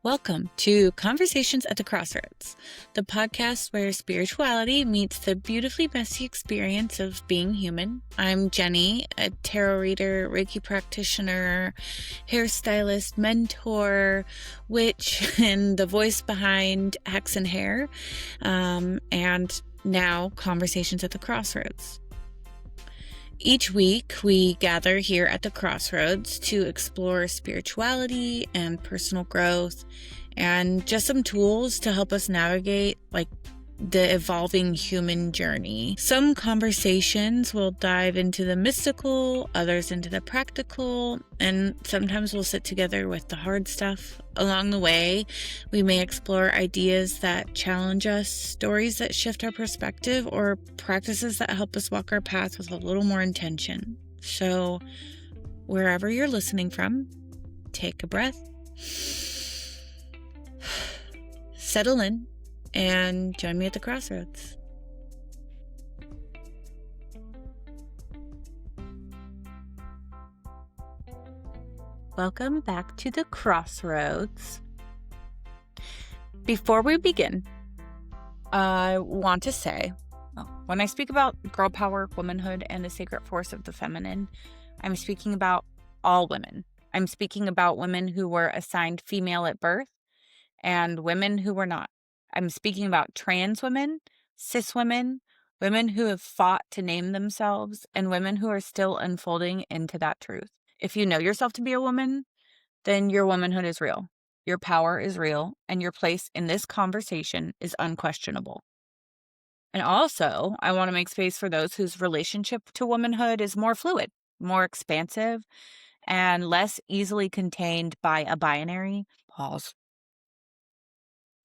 Welcome to Conversations at the Crossroads, the podcast where spirituality meets the beautifully messy experience of being human. I'm Jennie, a tarot reader, Reiki practitioner, hairstylist, mentor, witch, and the voice behind Hacks and Hair, and now Conversations at the Crossroads. Each week, we gather here at the Crossroads to explore spirituality and personal growth and just some tools to help us navigate the evolving human journey. Some conversations will dive into the mystical, others into the practical, and sometimes we'll sit together with the hard stuff. Along the way, we may explore ideas that challenge us, stories that shift our perspective, or practices that help us walk our path with a little more intention. So, wherever you're listening from, take a breath, settle in, and join me at the crossroads. Welcome back to the Crossroads. Before we begin, I want to say, when I speak about girl power, womanhood, and the sacred force of the feminine, I'm speaking about all women. I'm speaking about women who were assigned female at birth and women who were not. I'm speaking about trans women, cis women, women who have fought to name themselves, and women who are still unfolding into that truth. If you know yourself to be a woman, then your womanhood is real, your power is real, and your place in this conversation is unquestionable. And also, I want to make space for those whose relationship to womanhood is more fluid, more expansive, and less easily contained by a binary. Pause.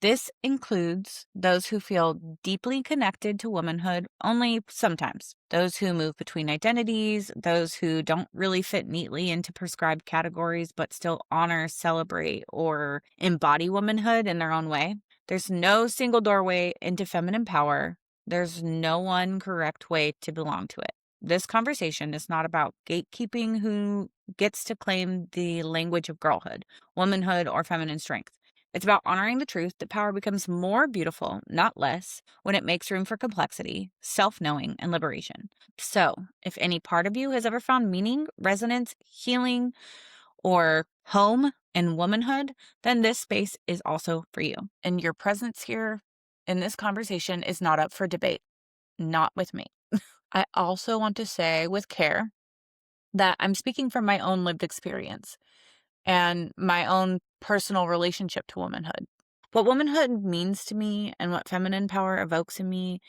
This includes those who feel deeply connected to womanhood only sometimes, those who move between identities, those who don't really fit neatly into prescribed categories but still honor, celebrate, or embody womanhood in their own way. There's no single doorway into feminine power. There's no one correct way to belong to it. This conversation is not about gatekeeping who gets to claim the language of girlhood, womanhood, or feminine strength. It's about honoring the truth that power becomes more beautiful, not less, when it makes room for complexity, self-knowing, and liberation. So, if any part of you has ever found meaning, resonance, healing, or home in womanhood, then this space is also for you. And your presence here in this conversation is not up for debate. Not with me. I also want to say with care that I'm speaking from my own lived experience and my own personal relationship to womanhood. What womanhood means to me and what feminine power evokes in me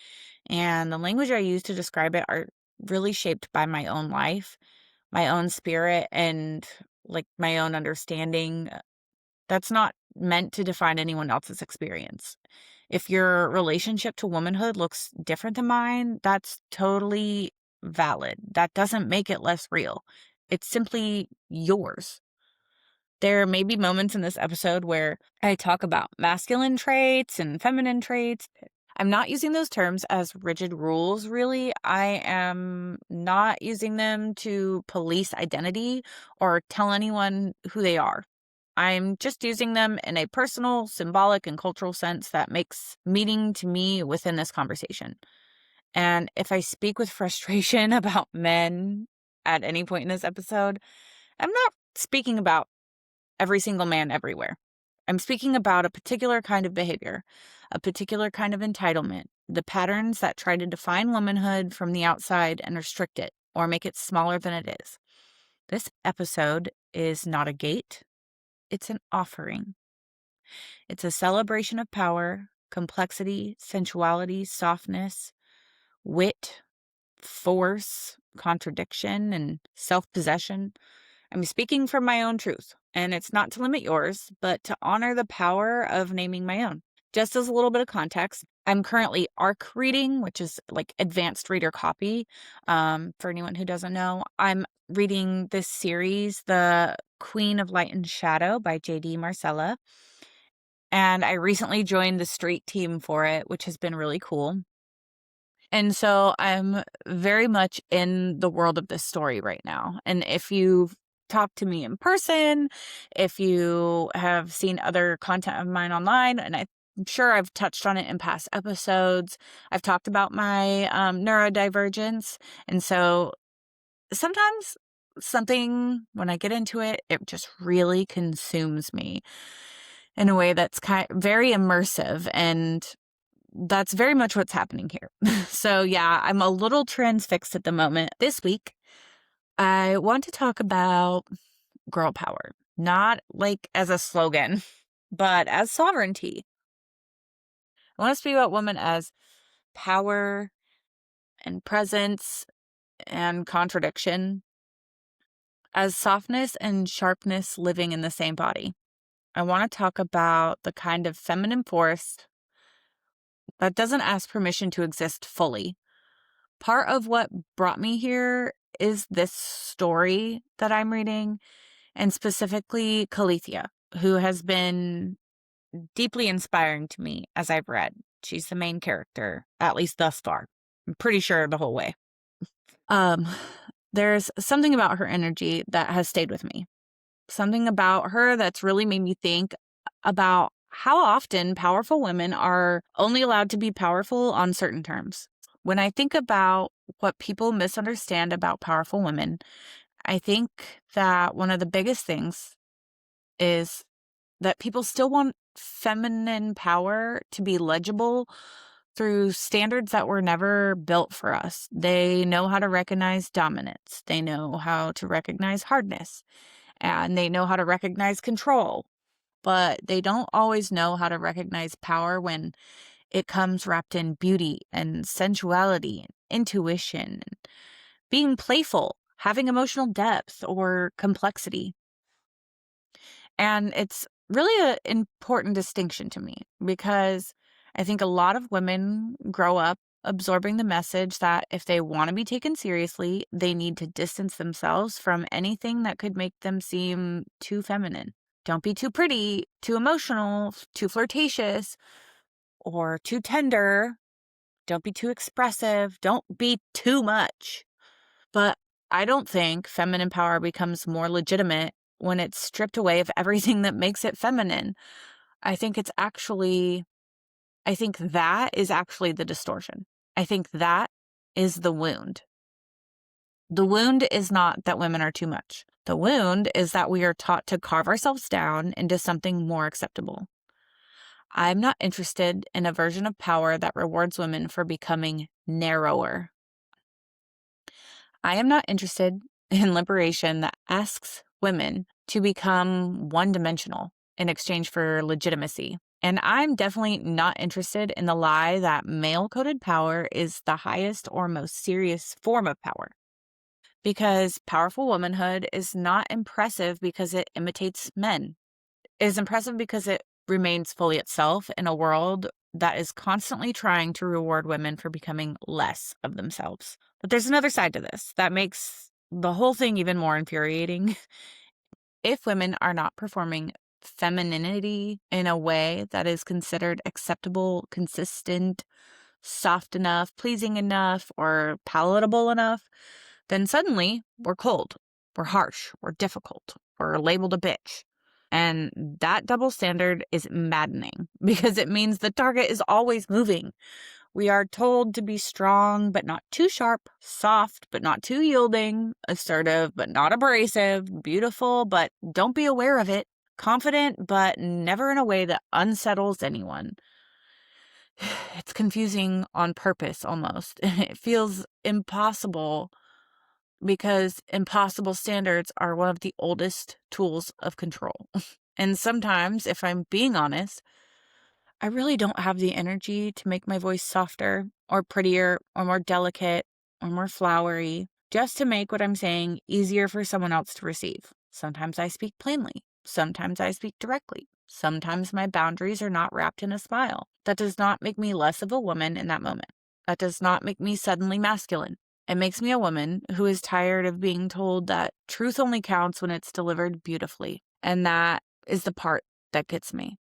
and the language I use to describe it are really shaped by my own life, my own spirit, and my own understanding. That's not meant to define anyone else's experience. If your relationship to womanhood looks different than mine, that's totally valid. That doesn't make it less real. It's simply yours. There may be moments in this episode where I talk about masculine traits and feminine traits. I'm not using those terms as rigid rules, really. I am not using them to police identity or tell anyone who they are. I'm just using them in a personal, symbolic, and cultural sense that makes meaning to me within this conversation. And if I speak with frustration about men at any point in this episode, I'm not speaking about every single man everywhere. I'm speaking about a particular kind of behavior, a particular kind of entitlement, the patterns that try to define womanhood from the outside and restrict it or make it smaller than it is. This episode is not a gate. It's an offering. It's a celebration of power, complexity, sensuality, softness, wit, force, contradiction, and self-possession. I'm speaking from my own truth, and it's not to limit yours, but to honor the power of naming my own. Just as a little bit of context, I'm currently ARC reading, which is like advanced reader copy. For anyone who doesn't know, I'm reading this series, The Queen of Light and Shadow by Marcella. And I recently joined the street team for it, which has been really cool. And so I'm very much in the world of this story right now. And if you've talked to me in person, if you have seen other content of mine online, and I'm sure I've touched on it in past episodes, I've talked about my neurodivergence. And so sometimes something, when I get into it, it just really consumes me in a way that's very immersive. And that's very much what's happening here. So yeah, I'm a little transfixed at the moment. This week, I want to talk about girl power, not like as a slogan, but as sovereignty. I want to speak about women as power and presence and contradiction, as softness and sharpness living in the same body. I want to talk about the kind of feminine force that doesn't ask permission to exist fully. Part of what brought me here is this story that I'm reading, and specifically Calithia, who has been deeply inspiring to me as I've read. She's the main character, at least thus far. I'm pretty sure the whole way. Um, there's something about her energy that has stayed with me. Something about her that's really made me think about how often powerful women are only allowed to be powerful on certain terms. When I think about what people misunderstand about powerful women, I think that one of the biggest things is that people still want feminine power to be legible through standards that were never built for us. They know how to recognize dominance. They know how to recognize hardness. And they know how to recognize control. But they don't always know how to recognize power when it comes wrapped in beauty and sensuality and intuition, and being playful, having emotional depth or complexity. And it's really an important distinction to me because I think a lot of women grow up absorbing the message that if they want to be taken seriously, they need to distance themselves from anything that could make them seem too feminine. Don't be too pretty, too emotional, too flirtatious, or too tender. Don't be too expressive. Don't be too much. But I don't think feminine power becomes more legitimate when it's stripped away of everything that makes it feminine. I think that is actually the distortion. I think that is the wound. The wound is not that women are too much. The wound is that we are taught to carve ourselves down into something more acceptable. I'm not interested in a version of power that rewards women for becoming narrower. I am not interested in liberation that asks women to become one-dimensional in exchange for legitimacy. And I'm definitely not interested in the lie that male-coded power is the highest or most serious form of power. Because powerful womanhood is not impressive because it imitates men. It is impressive because it remains fully itself in a world that is constantly trying to reward women for becoming less of themselves. But there's another side to this that makes the whole thing even more infuriating. If women are not performing femininity in a way that is considered acceptable, consistent, soft enough, pleasing enough, or palatable enough, then suddenly we're cold, we're harsh, we're difficult, we're labeled a bitch. And that double standard is maddening because it means the target is always moving. We are told to be strong, but not too sharp, soft, but not too yielding, assertive, but not abrasive, beautiful, but don't be aware of it, confident, but never in a way that unsettles anyone. It's confusing on purpose almost. It feels impossible because impossible standards are one of the oldest tools of control. And sometimes, if I'm being honest, I really don't have the energy to make my voice softer or prettier or more delicate or more flowery, just to make what I'm saying easier for someone else to receive. Sometimes I speak plainly. Sometimes I speak directly. Sometimes my boundaries are not wrapped in a smile. That does not make me less of a woman in that moment. That does not make me suddenly masculine. It makes me a woman who is tired of being told that truth only counts when it's delivered beautifully. And that is the part that gets me.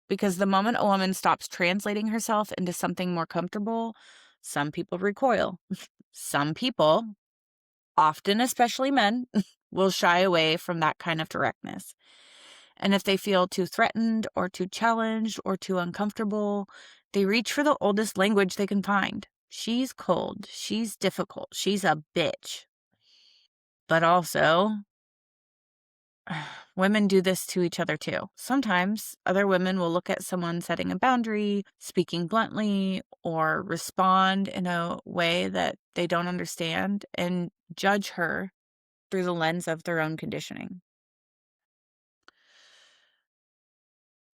Because the moment a woman stops translating herself into something more comfortable, some people recoil. Some people, often especially men, will shy away from that kind of directness. And if they feel too threatened or too challenged or too uncomfortable, they reach for the oldest language they can find. She's cold. She's difficult. She's a bitch. But also, women do this to each other too. Sometimes other women will look at someone setting a boundary, speaking bluntly, or respond in a way that they don't understand and judge her through the lens of their own conditioning.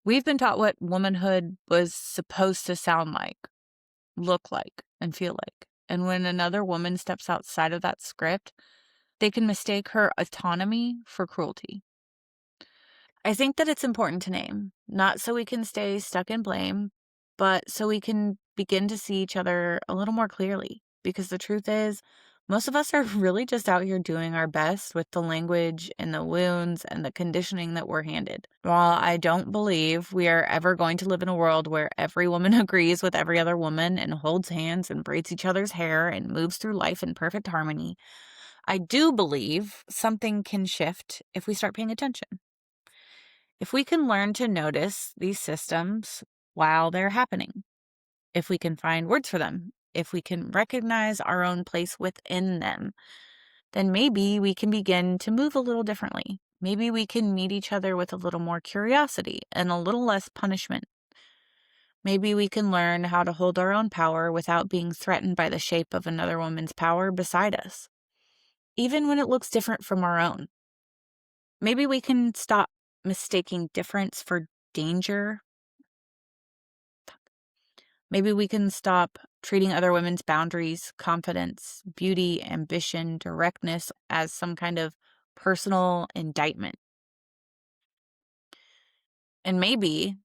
We've been taught what womanhood was supposed to sound like, look like, and feel like. And when another woman steps outside of that script, they can mistake her autonomy for cruelty. I think that it's important to name, not so we can stay stuck in blame, but so we can begin to see each other a little more clearly. Because the truth is, most of us are really just out here doing our best with the language and the wounds and the conditioning that we're handed. While I don't believe we are ever going to live in a world where every woman agrees with every other woman and holds hands and braids each other's hair and moves through life in perfect harmony, I do believe something can shift if we start paying attention. If we can learn to notice these systems while they're happening, if we can find words for them, if we can recognize our own place within them, then maybe we can begin to move a little differently. Maybe we can meet each other with a little more curiosity and a little less punishment. Maybe we can learn how to hold our own power without being threatened by the shape of another woman's power beside us, even when it looks different from our own. Maybe we can stop mistaking difference for danger. Maybe we can stop treating other women's boundaries, confidence, beauty, ambition, directness as some kind of personal indictment. And maybe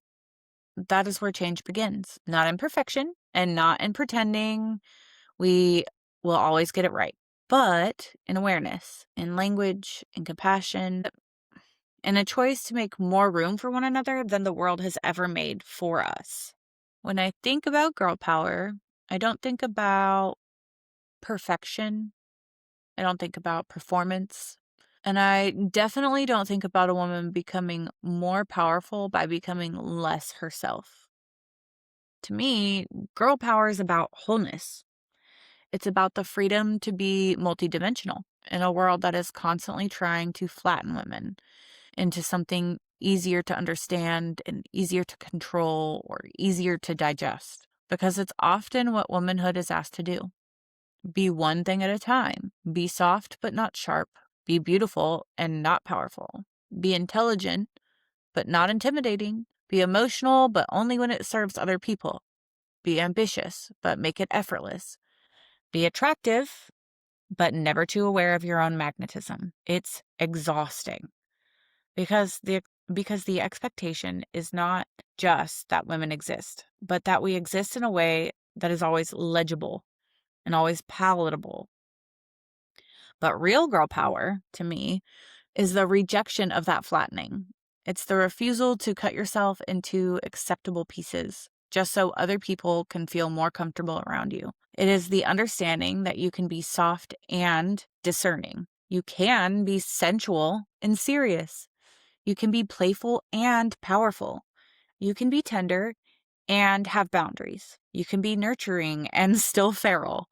that is where change begins, not in perfection and not in pretending we will always get it right, but in awareness, in language, in compassion, and a choice to make more room for one another than the world has ever made for us. When I think about girl power, I don't think about perfection. I don't think about performance. And I definitely don't think about a woman becoming more powerful by becoming less herself. To me, girl power is about wholeness. It's about the freedom to be multidimensional in a world that is constantly trying to flatten women into something easier to understand and easier to control or easier to digest. Because it's often what womanhood is asked to do. Be one thing at a time. Be soft but not sharp. Be beautiful and not powerful. Be intelligent but not intimidating. Be emotional but only when it serves other people. Be ambitious but make it effortless. Be attractive but never too aware of your own magnetism. It's exhausting because the expectation is not just that women exist, but that we exist in a way that is always legible and always palatable. But real girl power, to me, is the rejection of that flattening. It's the refusal to cut yourself into acceptable pieces just so other people can feel more comfortable around you. It is the understanding that you can be soft and discerning. You can be sensual and serious. You can be playful and powerful. You can be tender and have boundaries. You can be nurturing and still feral.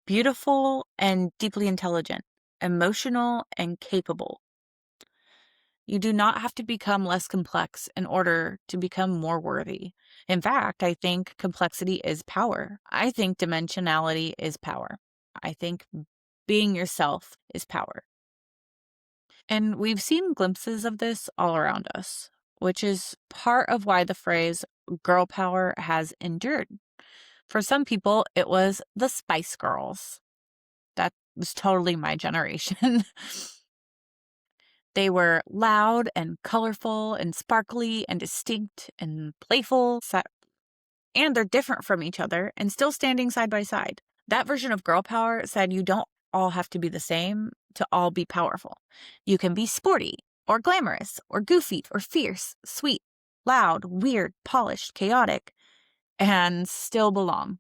Beautiful and deeply intelligent, emotional and capable. You do not have to become less complex in order to become more worthy. In fact, I think complexity is power. I think dimensionality is power. I think being yourself is power. And we've seen glimpses of this all around us, which is part of why the phrase girl power has endured. For some people, it was the Spice Girls. That was totally my generation. They were loud and colorful and sparkly and distinct and playful, and they're different from each other and still standing side by side. That version of girl power said you don't all have to be the same to all be powerful. You can be sporty or glamorous or goofy or fierce, sweet, loud, weird, polished, chaotic, and still belong.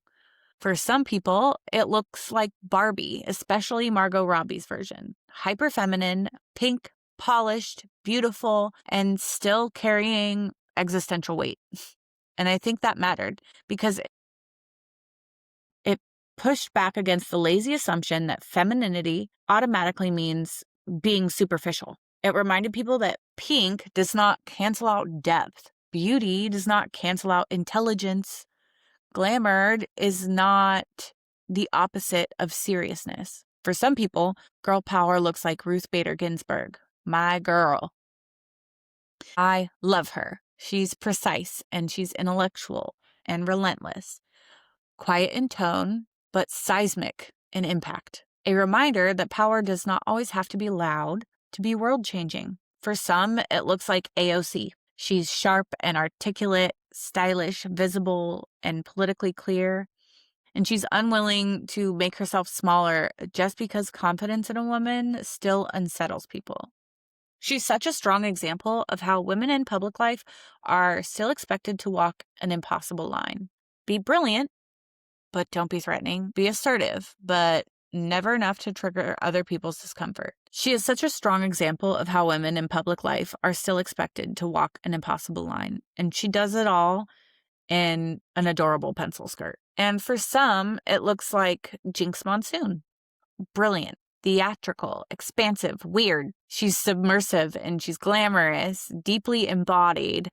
For some people, it looks like Barbie, especially Margot Robbie's version. Hyper feminine, pink, polished, beautiful, and still carrying existential weight. And I think that mattered because it pushed back against the lazy assumption that femininity automatically means being superficial. It reminded people that pink does not cancel out depth. Beauty does not cancel out intelligence. Glamour is not the opposite of seriousness. For some people, girl power looks like Ruth Bader Ginsburg, my girl. I love her. She's precise and she's intellectual and relentless, quiet in tone, but seismic in impact. A reminder that power does not always have to be loud to be world-changing. For some, it looks like AOC. She's sharp and articulate, stylish, visible, and politically clear. And she's unwilling to make herself smaller just because confidence in a woman still unsettles people. She's such a strong example of how women in public life are still expected to walk an impossible line. Be brilliant, but don't be threatening. Be assertive, but never enough to trigger other people's discomfort. She is such a strong example of how women in public life are still expected to walk an impossible line. And she does it all in an adorable pencil skirt. And for some, it looks like Jinx Monsoon. Brilliant, theatrical, expansive, weird. She's submersive and she's glamorous, deeply embodied,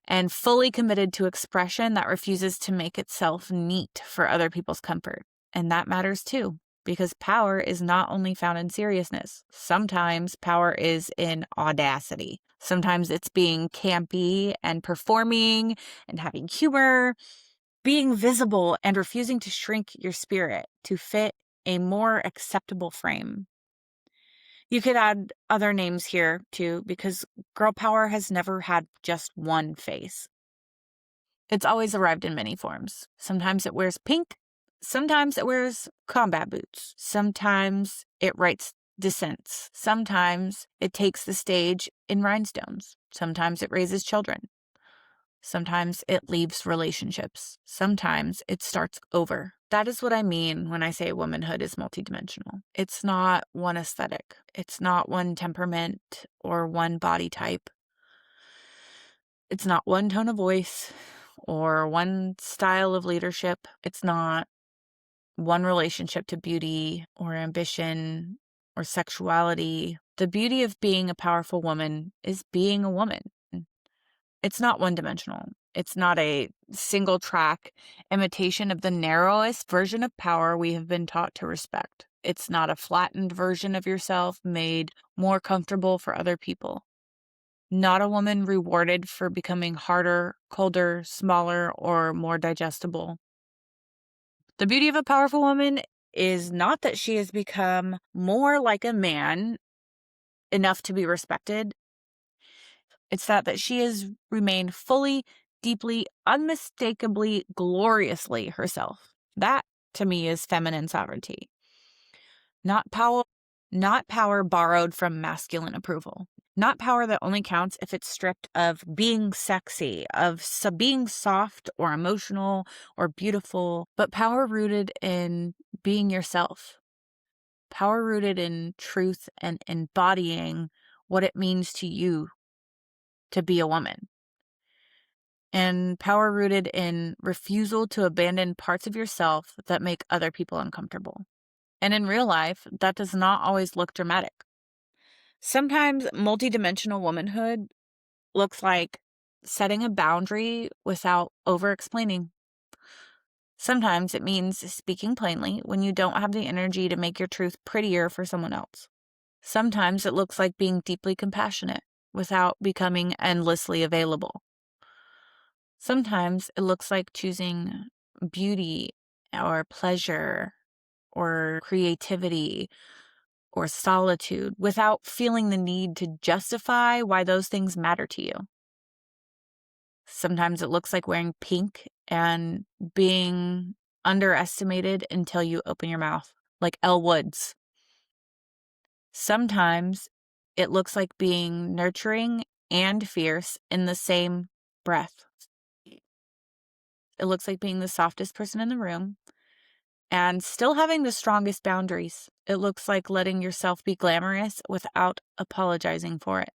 and fully committed to expression that refuses to make itself neat for other people's comfort. And that matters too, because power is not only found in seriousness. Sometimes power is in audacity. Sometimes it's being campy and performing and having humor, being visible and refusing to shrink your spirit to fit a more acceptable frame. You could add other names here too, because girl power has never had just one face. It's always arrived in many forms. Sometimes it wears pink. Sometimes it wears combat boots. Sometimes it writes dissents. Sometimes it takes the stage in rhinestones. Sometimes it raises children. Sometimes it leaves relationships. Sometimes it starts over. That is what I mean when I say womanhood is multidimensional. It's not one aesthetic. It's not one temperament or one body type. It's not one tone of voice or one style of leadership. It's not one relationship to beauty or ambition or sexuality. The beauty of being a powerful woman is being a woman. It's not one-dimensional. It's not a single-track imitation of the narrowest version of power we have been taught to respect. It's not a flattened version of yourself made more comfortable for other people. Not a woman rewarded for becoming harder, colder, smaller, or more digestible. The beauty of a powerful woman is not that she has become more like a man enough to be respected. It's that she has remained fully, deeply, unmistakably, gloriously herself. That, to me, is feminine sovereignty. Not power borrowed from masculine approval. Not power that only counts if it's stripped of being sexy, of being soft or emotional or beautiful, but power rooted in being yourself. Power rooted in truth and embodying what it means to you to be a woman. And power rooted in refusal to abandon parts of yourself that make other people uncomfortable. And in real life, that does not always look dramatic. Sometimes multidimensional womanhood looks like setting a boundary without over-explaining. Sometimes it means speaking plainly when you don't have the energy to make your truth prettier for someone else. Sometimes it looks like being deeply compassionate without becoming endlessly available. Sometimes it looks like choosing beauty or pleasure or creativity or solitude without feeling the need to justify why those things matter to you. Sometimes it looks like wearing pink and being underestimated until you open your mouth, like Elle Woods. Sometimes it looks like being nurturing and fierce in the same breath. It looks like being the softest person in the room and still having the strongest boundaries. It looks like letting yourself be glamorous without apologizing for it.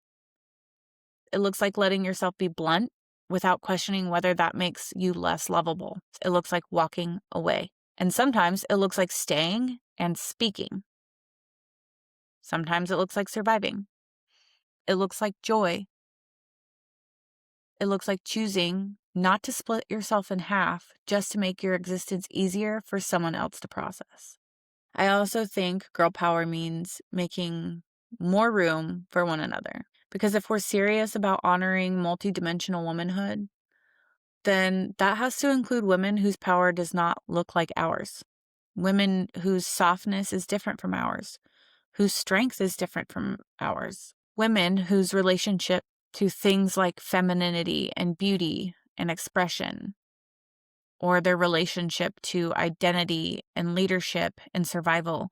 It looks like letting yourself be blunt without questioning whether that makes you less lovable. It looks like walking away. And sometimes it looks like staying and speaking. Sometimes it looks like surviving. It looks like joy. It looks like choosing not to split yourself in half just to make your existence easier for someone else to process. I also think girl power means making more room for one another. Because if we're serious about honoring multidimensional womanhood, then that has to include women whose power does not look like ours. Women whose softness is different from ours, whose strength is different from ours. Women whose relationship to things like femininity and beauty and expression, or their relationship to identity and leadership and survival,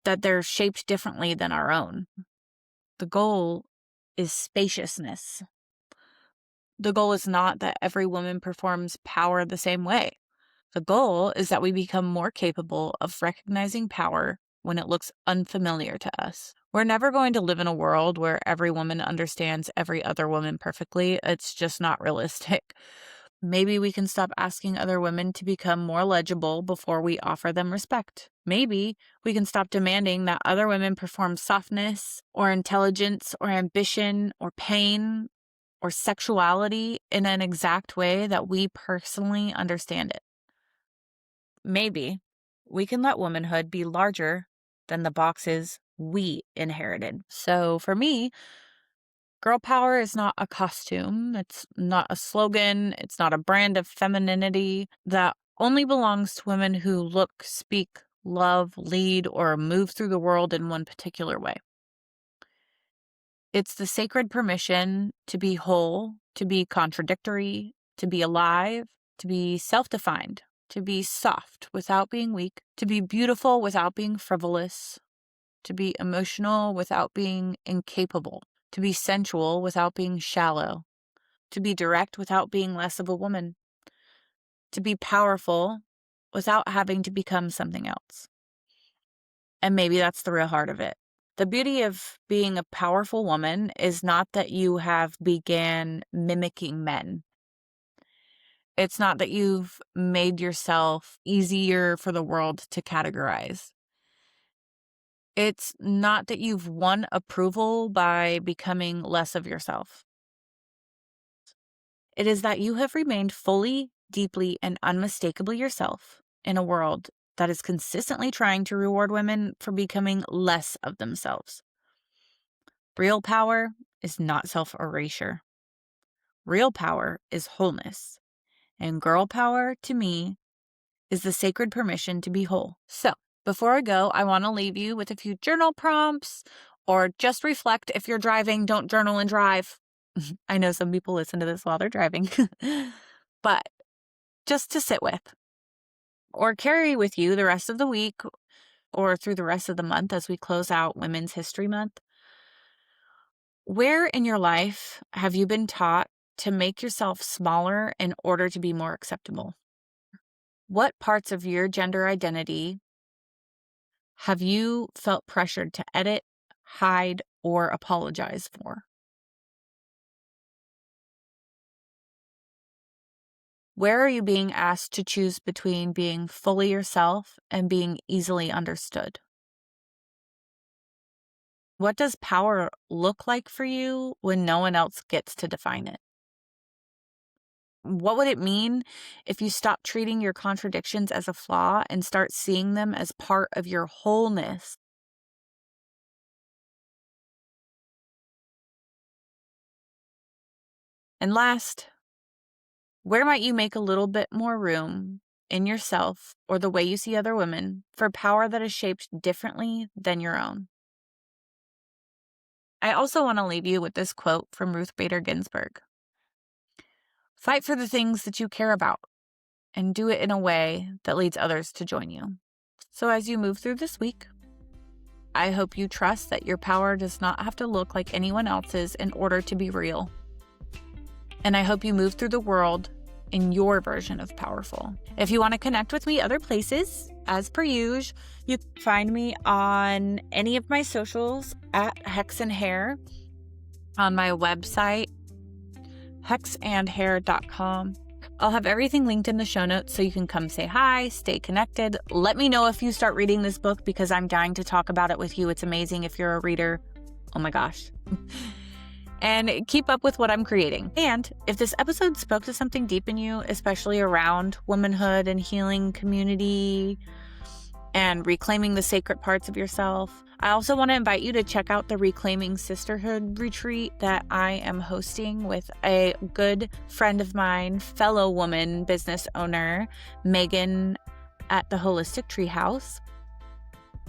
that they're shaped differently than our own. The goal is spaciousness. The goal is not that every woman performs power the same way. The goal is that we become more capable of recognizing power when it looks unfamiliar to us. We're never going to live in a world where every woman understands every other woman perfectly. It's just not realistic. Maybe we can stop asking other women to become more legible before we offer them respect. Maybe we can stop demanding that other women perform softness or intelligence or ambition or pain or sexuality in an exact way that we personally understand it. Maybe we can let womanhood be larger than the boxes we inherited. So for me, girl power is not a costume. It's not a slogan. It's not a brand of femininity that only belongs to women who look, speak, love, lead, or move through the world in one particular way. It's the sacred permission to be whole, to be contradictory, to be alive, to be self-defined, to be soft without being weak, to be beautiful without being frivolous, to be emotional without being incapable, to be sensual without being shallow, to be direct without being less of a woman, to be powerful without having to become something else. And maybe that's the real heart of it. The beauty of being a powerful woman is not that you have began mimicking men. It's not that you've made yourself easier for the world to categorize. It's not that you've won approval by becoming less of yourself. It is that you have remained fully, deeply, and unmistakably yourself in a world that is consistently trying to reward women for becoming less of themselves. Real power is not self-erasure. Real power is wholeness. And girl power, to me, is the sacred permission to be whole. So, before I go, I want to leave you with a few journal prompts, or just reflect. If you're driving, don't journal and drive. I know some people listen to this while they're driving, but just to sit with or carry with you the rest of the week or through the rest of the month as we close out Women's History Month. Where in your life have you been taught to make yourself smaller in order to be more acceptable? What parts of your gender identity have you felt pressured to edit, hide, or apologize for? Where are you being asked to choose between being fully yourself and being easily understood? What does power look like for you when no one else gets to define it? What would it mean if you stop treating your contradictions as a flaw and start seeing them as part of your wholeness? And last, where might you make a little bit more room in yourself or the way you see other women for power that is shaped differently than your own? I also want to leave you with this quote from Ruth Bader Ginsburg. Fight for the things that you care about and do it in a way that leads others to join you. So as you move through this week, I hope you trust that your power does not have to look like anyone else's in order to be real. And I hope you move through the world in your version of powerful. If you want to connect with me other places, as per usual, you can find me on any of my socials at Hex and Hair, on my website, hexandhair.com. I'll have everything linked in the show notes so you can come say hi, stay connected. Let me know if you start reading this book because I'm dying to talk about it with you. It's amazing if you're a reader. Oh my gosh. And keep up with what I'm creating. And if this episode spoke to something deep in you, especially around womanhood and healing community and reclaiming the sacred parts of yourself, I also want to invite you to check out the Reclaiming Sisterhood retreat that I am hosting with a good friend of mine, fellow woman business owner, Megan, at the Holistic Treehouse.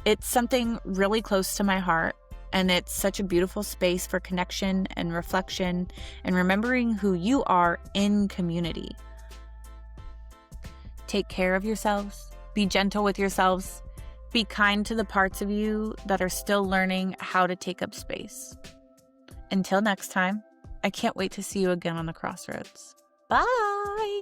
It's something really close to my heart, and it's such a beautiful space for connection and reflection and remembering who you are in community. Take care of yourselves. Be gentle with yourselves. Be kind to the parts of you that are still learning how to take up space. Until next time, I can't wait to see you again on the crossroads. Bye!